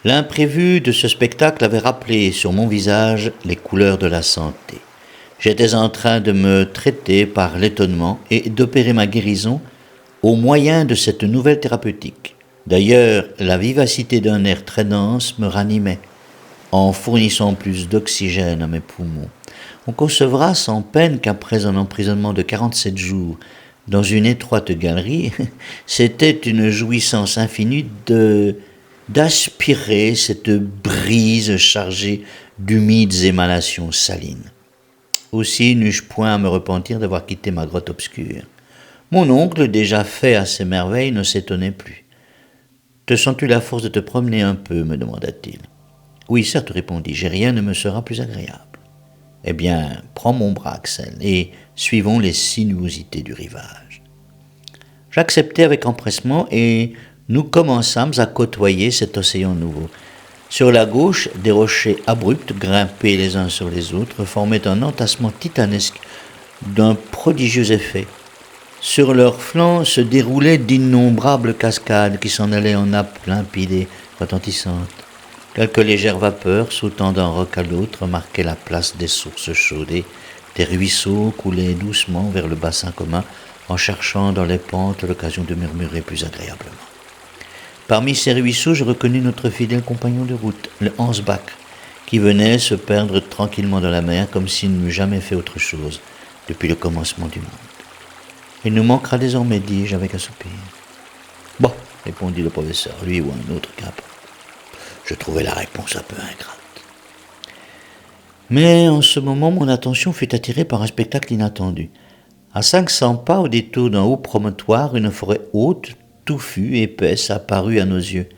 L'imprévu de ce spectacle avait rappelé sur mon visage les couleurs de la santé. J'étais en train de me traiter par l'étonnement et d'opérer ma guérison au moyen de cette nouvelle thérapeutique. D'ailleurs, la vivacité d'un air très dense me ranimait, en fournissant plus d'oxygène à mes poumons. On concevra sans peine qu'après un emprisonnement de 47 jours dans une étroite galerie, c'était une jouissance infinie d'aspirer cette brise chargée d'humides émanations salines. Aussi n'eus-je point à me repentir d'avoir quitté ma grotte obscure. Mon oncle, déjà fait à ces merveilles, ne s'étonnait plus. « Te sens-tu la force de te promener un peu ?» me demanda-t-il. « Oui, certes, répondis-je, et rien ne me sera plus agréable. » « Eh bien, prends mon bras, Axel, et suivons les sinuosités du rivage. » J'acceptai avec empressement et nous commençâmes à côtoyer cet océan nouveau. Sur la gauche, des rochers abrupts, grimpés les uns sur les autres, formaient un entassement titanesque d'un prodigieux effet. Sur leurs flancs se déroulaient d'innombrables cascades qui s'en allaient en nappes limpides et retentissantes. Quelques légères vapeurs, sautant d'un roc à l'autre, marquaient la place des sources chaudes et des ruisseaux coulaient doucement vers le bassin commun en cherchant dans les pentes l'occasion de murmurer plus agréablement. Parmi ces ruisseaux, je reconnus notre fidèle compagnon de route, le Hansbach, qui venait se perdre tranquillement dans la mer comme s'il n'eût jamais fait autre chose depuis le commencement du monde. « Il nous manquera désormais, dis-je avec un soupir. »« Bon, répondit le professeur, lui ou un autre, qu'importe. » Je trouvais la réponse un peu ingrate. Mais en ce moment, mon attention fut attirée par un spectacle inattendu. À 500 pas au détour d'un haut promontoire, une forêt haute, touffue, épaisse, apparut à nos yeux.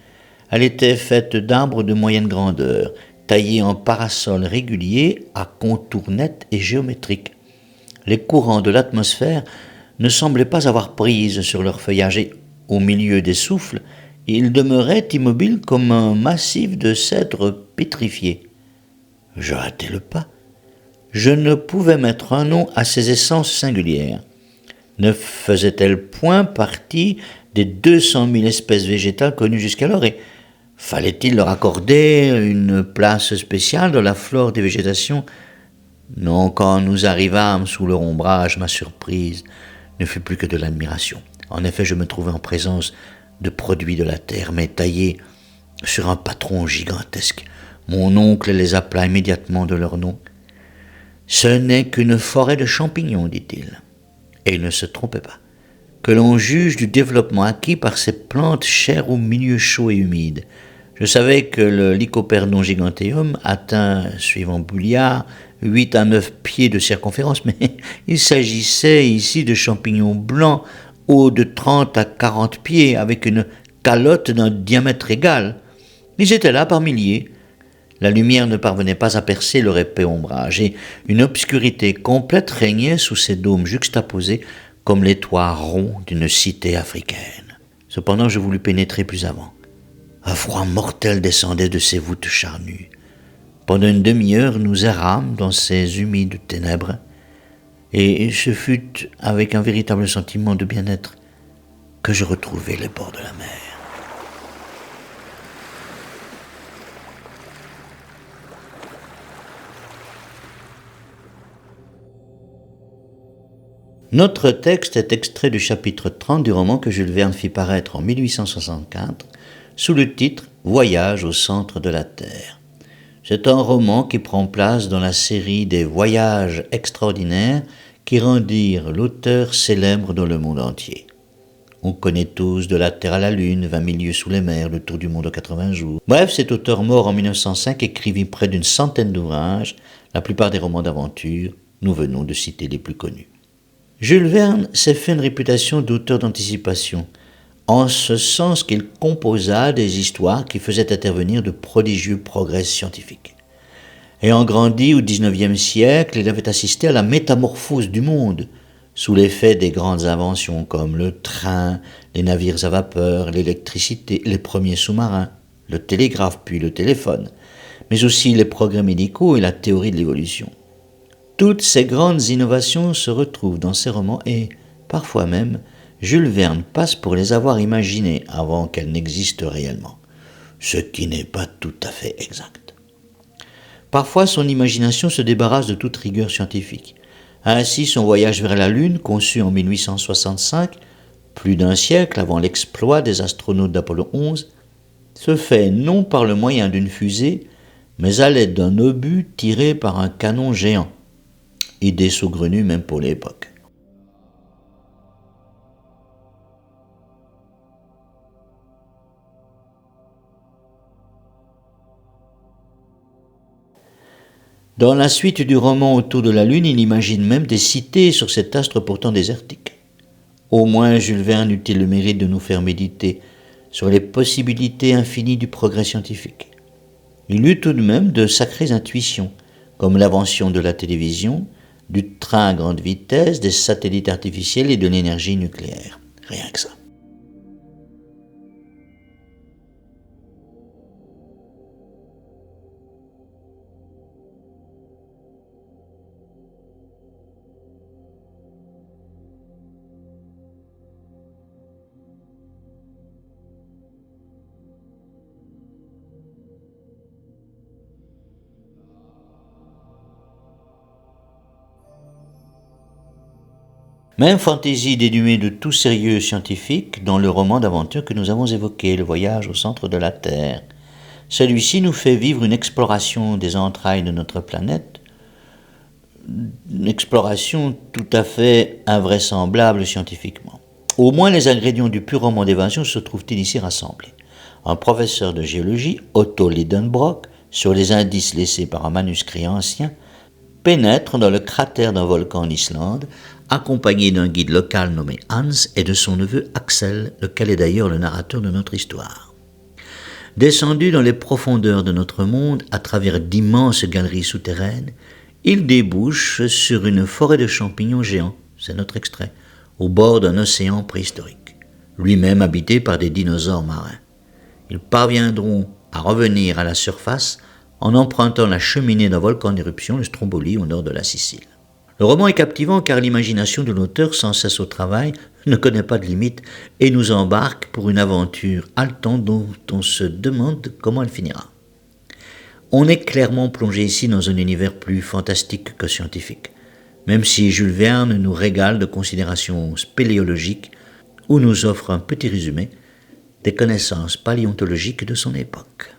Elle était faite d'arbres de moyenne grandeur, taillés en parasols réguliers, à contours nets et géométriques. Les courants de l'atmosphère ne semblaient pas avoir prise sur leur feuillage et, au milieu des souffles, ils demeuraient immobiles comme un massif de cèdres pétrifiés. Je hâtai le pas. Je ne pouvais mettre un nom à ces essences singulières. Ne faisaient-elles point partie des 200 000 espèces végétales connues jusqu'alors et fallait-il leur accorder une place spéciale dans la flore des végétations ? Non, quand nous arrivâmes sous leur ombrage, ma surprise ne fut plus que de l'admiration. En effet, je me trouvais en présence de produits de la terre, mais taillés sur un patron gigantesque. Mon oncle les appela immédiatement de leur nom. « Ce n'est qu'une forêt de champignons, dit-il. » Et il ne se trompait pas. Que l'on juge du développement acquis par ces plantes chères aux milieux chauds et humides. Je savais que le Lycoperdon giganteum atteint, suivant Bulliard, 8 à 9 pieds de circonférence, mais il s'agissait ici de champignons blancs hauts de 30 à 40 pieds, avec une calotte d'un diamètre égal. Ils étaient là par milliers. La lumière ne parvenait pas à percer leur épais ombrage, et une obscurité complète régnait sous ces dômes juxtaposés comme les toits ronds d'une cité africaine. Cependant, je voulus pénétrer plus avant. Un froid mortel descendait de ces voûtes charnues. Pendant une demi-heure, nous errâmes dans ces humides ténèbres, et ce fut avec un véritable sentiment de bien-être que je retrouvai les bords de la mer. Notre texte est extrait du chapitre 30 du roman que Jules Verne fit paraître en 1864 sous le titre « Voyage au centre de la Terre ». C'est un roman qui prend place dans la série des voyages extraordinaires qui rendirent l'auteur célèbre dans le monde entier. On connaît tous De la Terre à la Lune, 20 000 lieues sous les mers, Le Tour du monde en 80 jours. Bref, cet auteur mort en 1905 écrivit près d'une centaine d'ouvrages, la plupart des romans d'aventure. Nous venons de citer les plus connus. Jules Verne s'est fait une réputation d'auteur d'anticipation, en ce sens qu'il composa des histoires qui faisaient intervenir de prodigieux progrès scientifiques. Ayant grandi au XIXe siècle, il avait assisté à la métamorphose du monde, sous l'effet des grandes inventions comme le train, les navires à vapeur, l'électricité, les premiers sous-marins, le télégraphe puis le téléphone, mais aussi les progrès médicaux et la théorie de l'évolution. Toutes ces grandes innovations se retrouvent dans ces romans et, parfois même, Jules Verne passe pour les avoir imaginées avant qu'elles n'existent réellement. ce qui n'est pas tout à fait exact. Parfois, son imagination se débarrasse de toute rigueur scientifique. Ainsi, son voyage vers la Lune, conçu en 1865, plus d'un siècle avant l'exploit des astronautes d'Apollo 11, se fait non par le moyen d'une fusée, mais à l'aide d'un obus tiré par un canon géant. Idée saugrenue même pour l'époque. Dans la suite du roman Autour de la Lune, il imagine même des cités sur cet astre pourtant désertique. Au moins Jules Verne eut-il le mérite de nous faire méditer sur les possibilités infinies du progrès scientifique. Il eut tout de même de sacrées intuitions, comme l'invention de la télévision, du train à grande vitesse, des satellites artificiels et de l'énergie nucléaire. Rien que ça. Même fantaisie dénuée de tout sérieux scientifique dans le roman d'aventure que nous avons évoqué, Le voyage au centre de la Terre. Celui-ci nous fait vivre une exploration des entrailles de notre planète, une exploration tout à fait invraisemblable scientifiquement. Au moins les ingrédients du pur roman d'évasion se trouvent-ils ici rassemblés. Un professeur de géologie, Otto Lidenbrock, sur les indices laissés par un manuscrit ancien, pénètre dans le cratère d'un volcan en Islande, accompagné d'un guide local nommé Hans et de son neveu Axel, lequel est d'ailleurs le narrateur de notre histoire. Descendu dans les profondeurs de notre monde, à travers d'immenses galeries souterraines, il débouche sur une forêt de champignons géants, c'est notre extrait, au bord d'un océan préhistorique, lui-même habité par des dinosaures marins. Ils parviendront à revenir à la surface en empruntant la cheminée d'un volcan d'éruption, le Stromboli, au nord de la Sicile. Le roman est captivant car l'imagination de l'auteur, sans cesse au travail, ne connaît pas de limite et nous embarque pour une aventure haletante dont on se demande comment elle finira. On est clairement plongé ici dans un univers plus fantastique que scientifique, même si Jules Verne nous régale de considérations spéléologiques ou nous offre un petit résumé des connaissances paléontologiques de son époque.